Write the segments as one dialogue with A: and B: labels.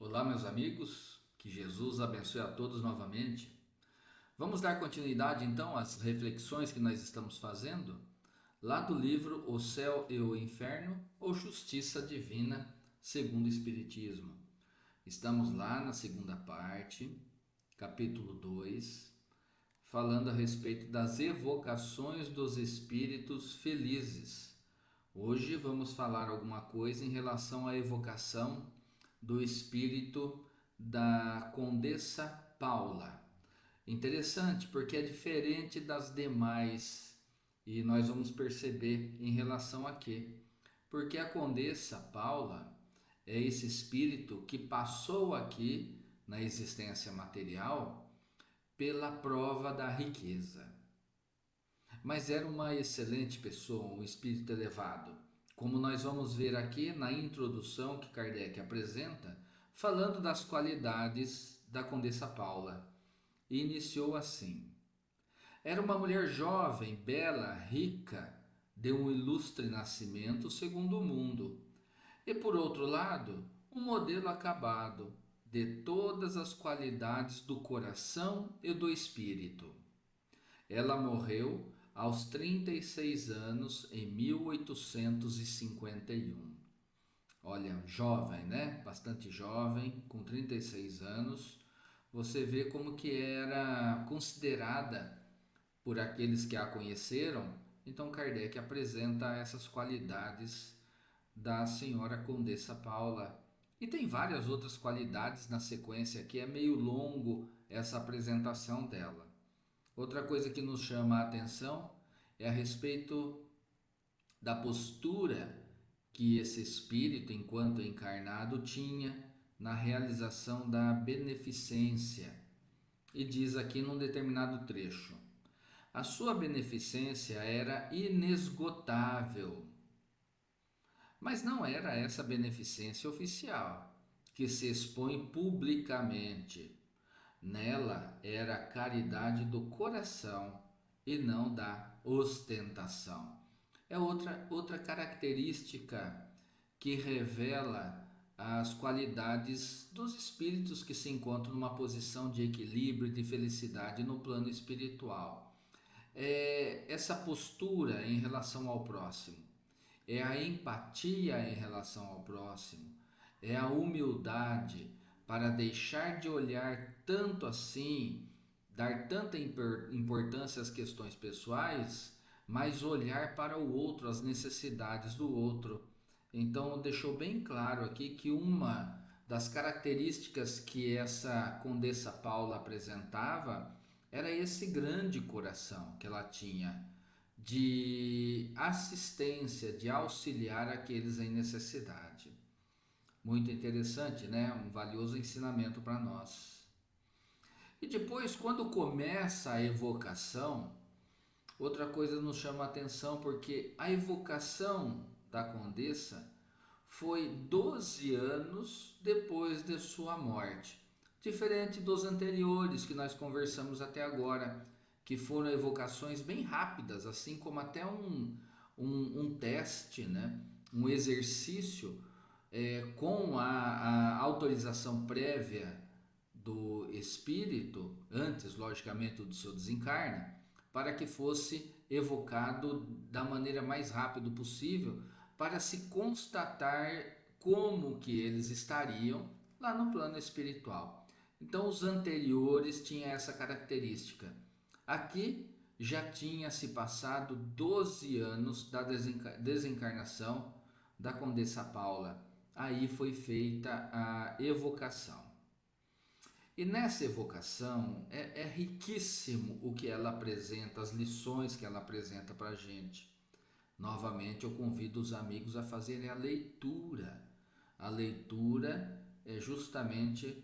A: Olá, meus amigos, que Jesus abençoe a todos novamente. Vamos dar continuidade então às reflexões que nós estamos fazendo lá do livro O Céu e o Inferno ou Justiça Divina segundo o Espiritismo. Estamos lá na segunda parte, capítulo 2, falando a respeito das evocações dos espíritos felizes. Hoje vamos falar alguma coisa em relação à evocação do espírito da Condessa Paula. Interessante porque é diferente das demais e nós vamos perceber em relação a quê? Porque a Condessa Paula é esse espírito que passou aqui na existência material pela prova da riqueza. Mas era uma excelente pessoa, um espírito elevado, como nós vamos ver aqui na introdução que Kardec apresenta, falando das qualidades da Condessa Paula. E iniciou assim: era uma mulher jovem, bela, rica, de um ilustre nascimento segundo o mundo, e por outro lado, um modelo acabado de todas as qualidades do coração e do espírito. Ela morreu aos 36 anos em 1851. Olha, jovem, né? Bastante jovem, com 36 anos. Você vê como que era considerada por aqueles que a conheceram. Então Kardec apresenta essas qualidades da senhora Condessa Paula. E tem várias outras qualidades na sequência que é meio longo essa apresentação dela. Outra coisa que nos chama a atenção é a respeito da postura que esse espírito, enquanto encarnado, tinha na realização da beneficência. E diz aqui num determinado trecho: a sua beneficência era inesgotável, mas não era essa beneficência oficial, que se expõe publicamente. Nela era a caridade do coração e não da ostentação. É outra característica que revela as qualidades dos espíritos que se encontram numa posição de equilíbrio e de felicidade no plano espiritual. É essa postura em relação ao próximo, é a empatia em relação ao próximo, é a humildade para deixar de olhar tanto assim, dar tanta importância às questões pessoais, mas olhar para o outro, as necessidades do outro. Então, deixou bem claro aqui que uma das características que essa Condessa Paula apresentava era esse grande coração que ela tinha de assistência, de auxiliar aqueles em necessidade. Muito interessante, né? Um valioso ensinamento para nós. E depois, quando começa a evocação, outra coisa nos chama a atenção, porque a evocação da Condessa foi 12 anos depois de sua morte, diferente dos anteriores que nós conversamos até agora, que foram evocações bem rápidas, assim como até um teste, né? Um exercício com a autorização prévia do espírito, antes, logicamente, do seu desencarne, para que fosse evocado da maneira mais rápida possível, para se constatar como que eles estariam lá no plano espiritual. Então, os anteriores tinham essa característica. Aqui já tinha se passado 12 anos da desencarnação da Condessa Paula. Aí foi feita a evocação. E nessa evocação é riquíssimo o que ela apresenta, as lições que ela apresenta para a gente. Novamente eu convido os amigos a fazerem a leitura. A leitura é justamente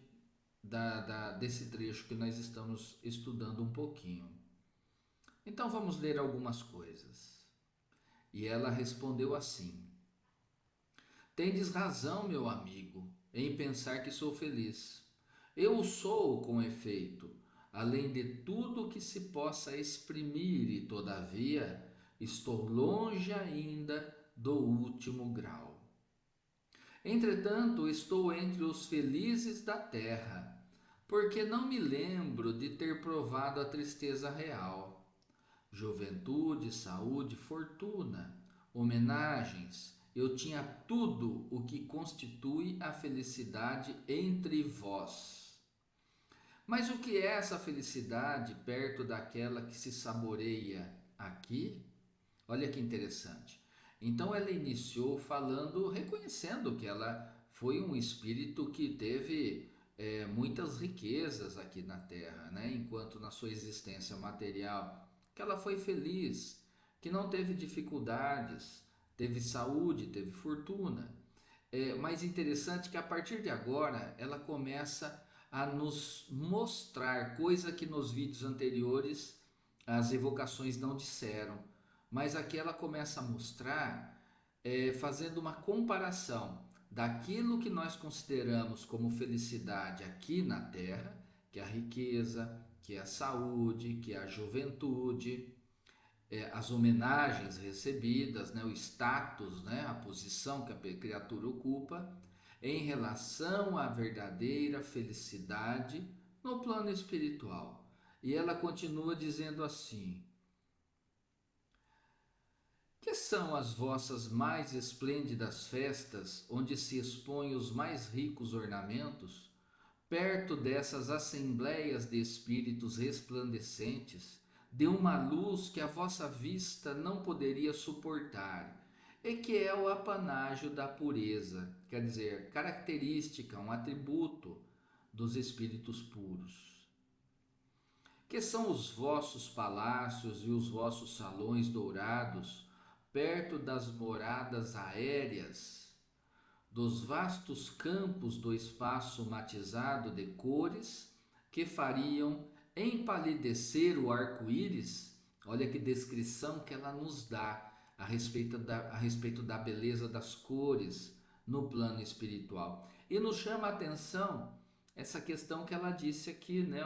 A: desse trecho que nós estamos estudando um pouquinho. Então vamos ler algumas coisas. E ela respondeu assim: tendes razão, meu amigo, em pensar que sou feliz. Eu o sou, com efeito, além de tudo que se possa exprimir, e todavia estou longe ainda do último grau. Entretanto, estou entre os felizes da terra, porque não me lembro de ter provado a tristeza real. Juventude, saúde, fortuna, homenagens, eu tinha tudo o que constitui a felicidade entre vós. Mas o que é essa felicidade perto daquela que se saboreia aqui? Olha que interessante. Então ela iniciou falando, reconhecendo que ela foi um espírito que teve muitas riquezas aqui na Terra, né? Enquanto na sua existência material, que ela foi feliz, que não teve dificuldades, teve saúde, teve fortuna. Mais interessante que a partir de agora ela começa a nos mostrar coisa que nos vídeos anteriores as evocações não disseram, mas aqui ela começa a mostrar, fazendo uma comparação daquilo que nós consideramos como felicidade aqui na Terra, que é a riqueza, que é a saúde, que é a juventude, as homenagens recebidas, né, o status, né, a posição que a criatura ocupa, em relação à verdadeira felicidade no plano espiritual. E ela continua dizendo assim: que são as vossas mais esplêndidas festas, onde se expõem os mais ricos ornamentos, perto dessas assembleias de espíritos resplandecentes, de uma luz que a vossa vista não poderia suportar, e que é o apanágio da pureza, quer dizer, característica, um atributo dos espíritos puros. Que são os vossos palácios e os vossos salões dourados, perto das moradas aéreas, dos vastos campos do espaço matizado de cores que fariam empalidecer o arco-íris. Olha que descrição que ela nos dá a respeito da beleza das cores no plano espiritual. E nos chama a atenção essa questão que ela disse aqui, né?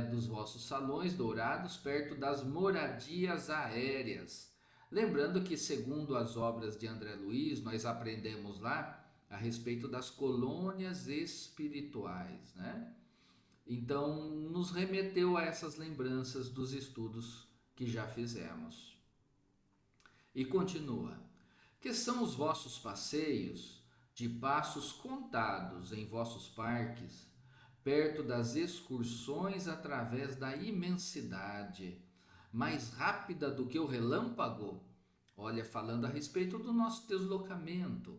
A: Dos vossos salões dourados perto das moradias aéreas. Lembrando que, segundo as obras de André Luiz, nós aprendemos lá a respeito das colônias espirituais, né? Então, nos remeteu a essas lembranças dos estudos que já fizemos. E continua: que são os vossos passeios de passos contados em vossos parques, perto das excursões através da imensidade, mais rápida do que o relâmpago. Olha, falando a respeito do nosso deslocamento,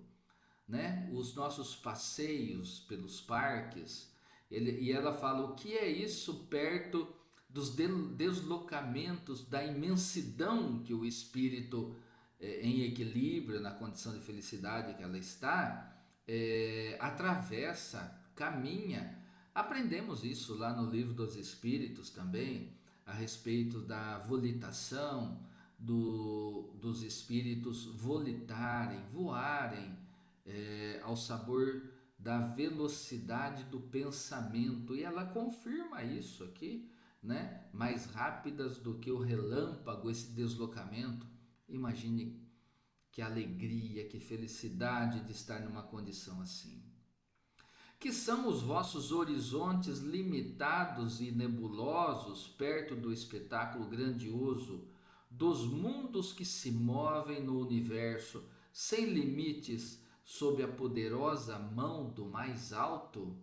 A: né? Os nossos passeios pelos parques. E ela fala: o que é isso perto dos deslocamentos, da imensidão que o espírito, em equilíbrio, na condição de felicidade que ela está, atravessa, caminha. Aprendemos isso lá no Livro dos Espíritos também, a respeito da volitação, dos espíritos volitarem, voarem, ao sabor da velocidade do pensamento. E ela confirma isso aqui, né? Mais rápidas do que o relâmpago, esse deslocamento. Imagine que alegria, que felicidade de estar numa condição assim. Que são os vossos horizontes limitados e nebulosos perto do espetáculo grandioso dos mundos que se movem no universo sem limites sob a poderosa mão do mais alto?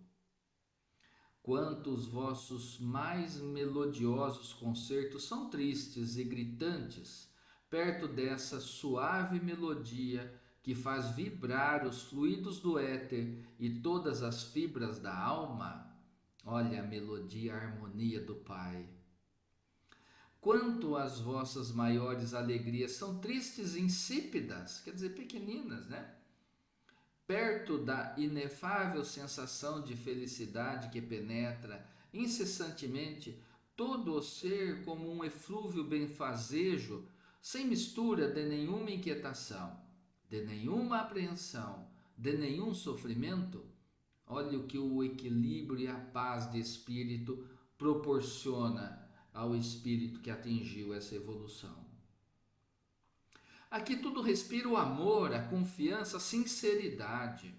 A: Quanto os vossos mais melodiosos concertos são tristes e gritantes, perto dessa suave melodia que faz vibrar os fluidos do éter e todas as fibras da alma. Olha a melodia, a harmonia do Pai. Quanto as vossas maiores alegrias são tristes e insípidas, quer dizer, pequeninas, né? Perto da inefável sensação de felicidade que penetra incessantemente todo o ser como um eflúvio benfazejo, sem mistura de nenhuma inquietação, de nenhuma apreensão, de nenhum sofrimento. Olha o que o equilíbrio e a paz de espírito proporciona ao espírito que atingiu essa evolução. Aqui tudo respira o amor, a confiança, a sinceridade.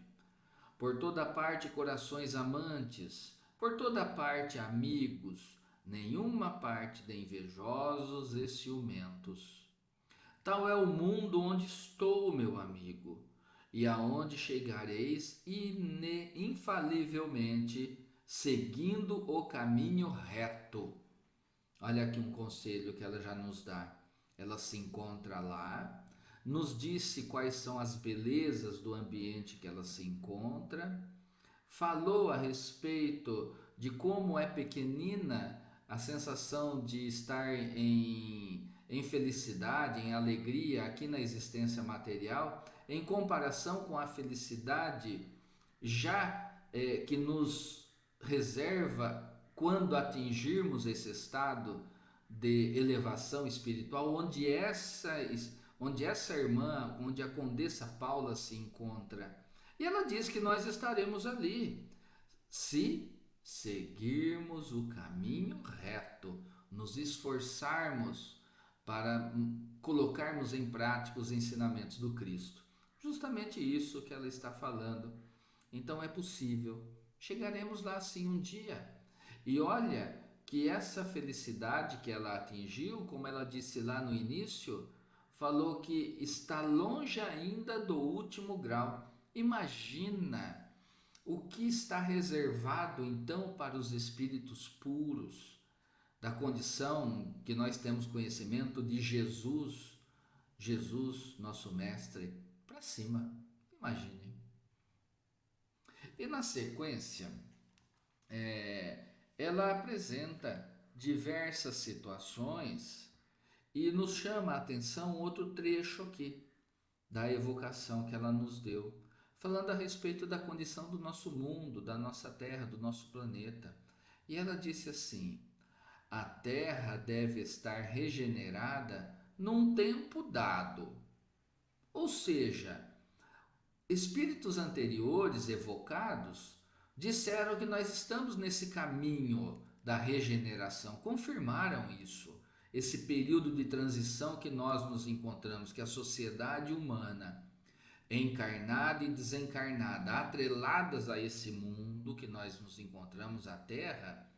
A: Por toda parte, corações amantes, por toda parte, amigos, nenhuma parte de invejosos e ciumentos. Tal é o mundo onde estou, meu amigo, e aonde chegareis infalivelmente, seguindo o caminho reto. Olha aqui um conselho que ela já nos dá. Ela se encontra lá, nos disse quais são as belezas do ambiente que ela se encontra, falou a respeito de como é pequenina a sensação de estar em felicidade, em alegria aqui na existência material, em comparação com a felicidade já que nos reserva quando atingirmos esse estado de elevação espiritual, onde essa irmã, onde a Condessa Paula se encontra. E ela diz que nós estaremos ali se seguirmos o caminho reto, nos esforçarmos para colocarmos em prática os ensinamentos do Cristo. Justamente isso que ela está falando. Então é possível. Chegaremos lá sim um dia. E olha que essa felicidade que ela atingiu, como ela disse lá no início, falou que está longe ainda do último grau. Imagina o que está reservado então para os espíritos puros, da condição que nós temos conhecimento de Jesus, Jesus, nosso mestre, para cima. Imaginem. E na sequência, ela apresenta diversas situações e nos chama a atenção outro trecho aqui da evocação que ela nos deu, falando a respeito da condição do nosso mundo, da nossa Terra, do nosso planeta. E ela disse assim: a Terra deve estar regenerada num tempo dado. Ou seja, espíritos anteriores evocados disseram que nós estamos nesse caminho da regeneração, confirmaram isso. Esse período de transição que nós nos encontramos, que a sociedade humana, encarnada e desencarnada, atreladas a esse mundo que nós nos encontramos, a Terra,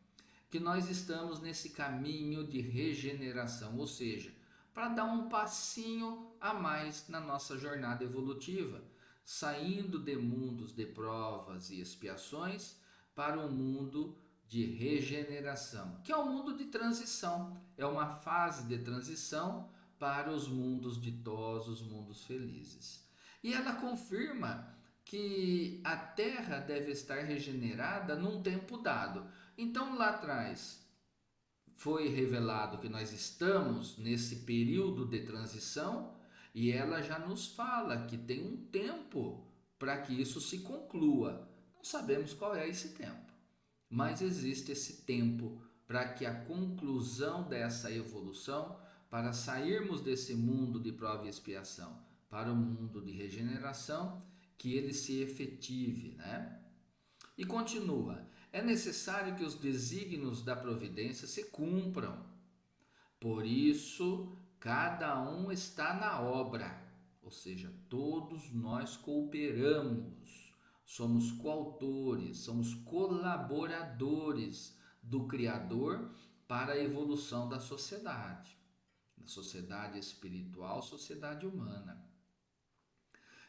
A: que nós estamos nesse caminho de regeneração, ou seja, para dar um passinho a mais na nossa jornada evolutiva, saindo de mundos de provas e expiações para um mundo de regeneração, que é um mundo de transição, é uma fase de transição para os mundos ditosos, mundos felizes. E ela confirma que a Terra deve estar regenerada num tempo dado. Então, lá atrás, foi revelado que nós estamos nesse período de transição e ela já nos fala que tem um tempo para que isso se conclua. Não sabemos qual é esse tempo, mas existe esse tempo para que a conclusão dessa evolução, para sairmos desse mundo de prova e expiação para o mundo de regeneração, que ele se efetive, né? E continua: é necessário que os desígnios da providência se cumpram. Por isso, cada um está na obra, ou seja, todos nós cooperamos, somos coautores, somos colaboradores do Criador para a evolução da sociedade espiritual, sociedade humana.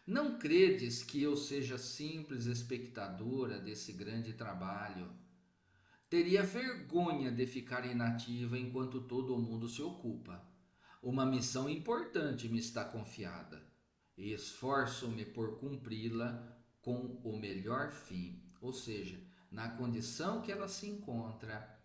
A: Não credes que eu seja simples espectadora desse grande trabalho? Teria vergonha de ficar inativa enquanto todo o mundo se ocupa. Uma missão importante me está confiada e esforço-me por cumpri-la com o melhor fim. Ou seja, na condição que ela se encontra,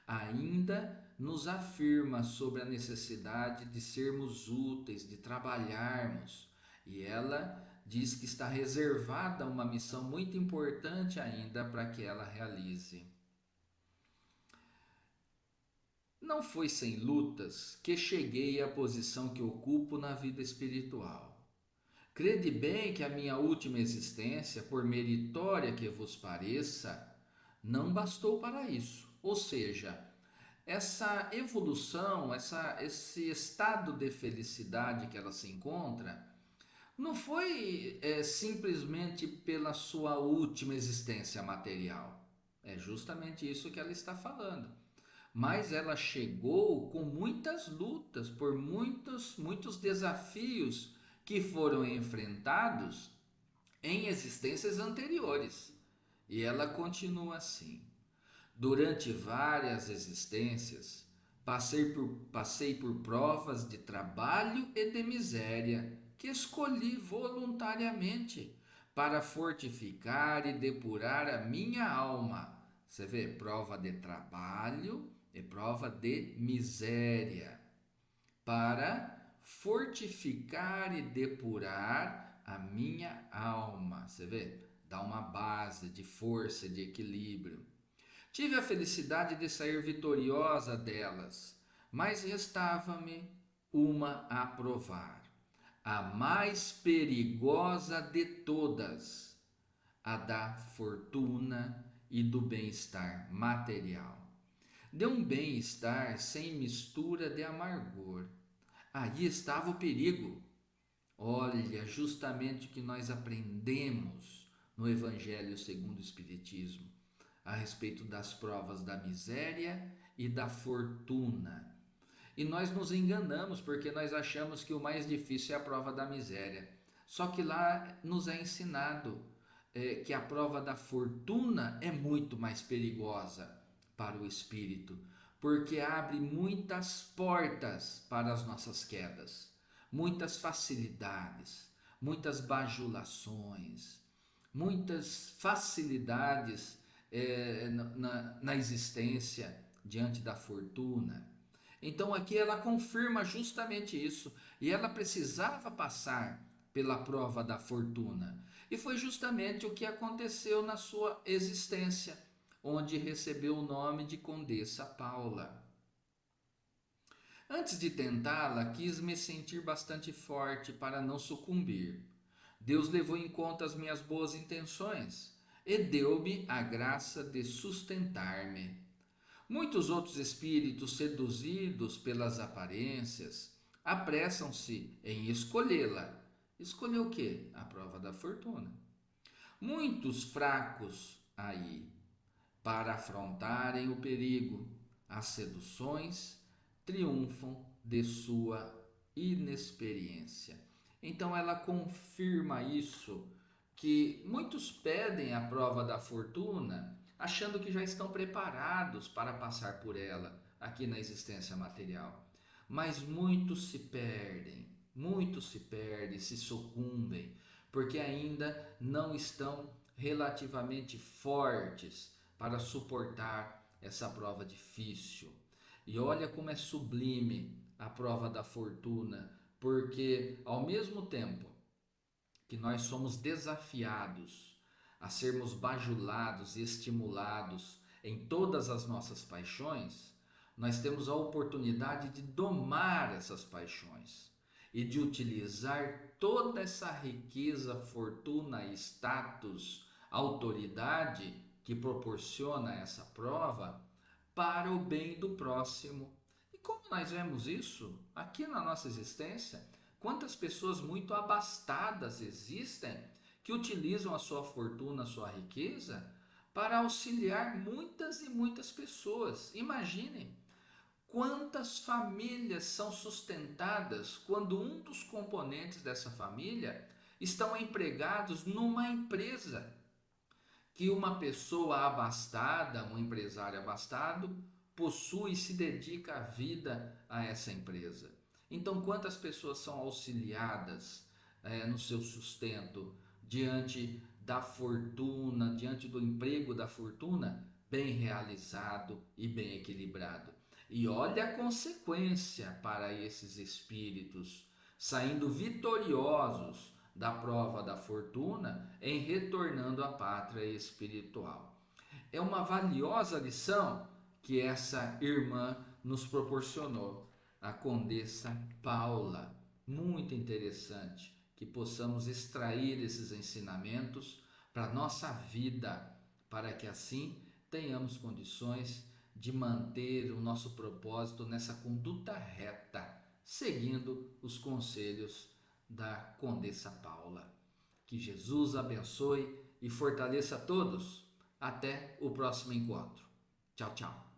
A: ainda nos afirma sobre a necessidade de sermos úteis, de trabalharmos. E ela diz que está reservada uma missão muito importante ainda para que ela realize. Não foi sem lutas que cheguei à posição que ocupo na vida espiritual. Crede bem que a minha última existência, por meritória que vos pareça, não bastou para isso. Ou seja, essa evolução, esse estado de felicidade que ela se encontra, não foi simplesmente pela sua última existência material. É justamente isso que ela está falando. Mas ela chegou com muitas lutas, por muitos desafios que foram enfrentados em existências anteriores. E ela continua assim. Durante várias existências, passei por provas de trabalho e de miséria que escolhi voluntariamente para fortificar e depurar a minha alma. Você vê, prova de trabalho e prova de miséria para fortificar e depurar a minha alma. Você vê, dá uma base de força, de equilíbrio. Tive a felicidade de sair vitoriosa delas, mas restava-me uma a provar, a mais perigosa de todas, a da fortuna e do bem-estar material. De um bem-estar sem mistura de amargor. Aí estava o perigo. Olha, justamente o que nós aprendemos no Evangelho segundo o Espiritismo a respeito das provas da miséria e da fortuna. E nós nos enganamos porque nós achamos que o mais difícil é a prova da miséria. Só que lá nos é ensinado que a prova da fortuna é muito mais perigosa para o espírito, porque abre muitas portas para as nossas quedas, muitas facilidades, muitas bajulações, muitas facilidades na existência diante da fortuna. Então aqui ela confirma justamente isso, e ela precisava passar pela prova da fortuna. E foi justamente o que aconteceu na sua existência, onde recebeu o nome de Condessa Paula. Antes de tentá-la, quis me sentir bastante forte para não sucumbir. Deus levou em conta as minhas boas intenções e deu-me a graça de sustentar-me. Muitos outros espíritos, seduzidos pelas aparências, apressam-se em escolhê-la. Escolher o quê? A prova da fortuna. Muitos fracos aí, para afrontarem o perigo, as seduções, triunfam de sua inexperiência. Então ela confirma isso, que muitos pedem a prova da fortuna achando que já estão preparados para passar por ela aqui na existência material. Mas muitos se perdem, se sucumbem, porque ainda não estão relativamente fortes para suportar essa prova difícil. E olha como é sublime a prova da fortuna, porque ao mesmo tempo que nós somos desafiados a sermos bajulados e estimulados em todas as nossas paixões, nós temos a oportunidade de domar essas paixões e de utilizar toda essa riqueza, fortuna, status, autoridade que proporciona essa prova para o bem do próximo. E como nós vemos isso aqui na nossa existência? Quantas pessoas muito abastadas existem que utilizam a sua fortuna, a sua riqueza para auxiliar muitas e muitas pessoas. Imaginem quantas famílias são sustentadas quando um dos componentes dessa família estão empregados numa empresa que uma pessoa abastada, um empresário abastado, possui e se dedica a vida a essa empresa. Então, quantas pessoas são auxiliadas no seu sustento diante da fortuna, diante do emprego da fortuna, bem realizado e bem equilibrado? E olha a consequência para esses espíritos, saindo vitoriosos da prova da fortuna em retornando à pátria espiritual. É uma valiosa lição que essa irmã nos proporcionou, a Condessa Paula. Muito interessante que possamos extrair esses ensinamentos para a nossa vida, para que assim tenhamos condições de manter o nosso propósito nessa conduta reta, seguindo os conselhos da Condessa Paula. Que Jesus abençoe e fortaleça a todos. Até o próximo encontro. Tchau, tchau.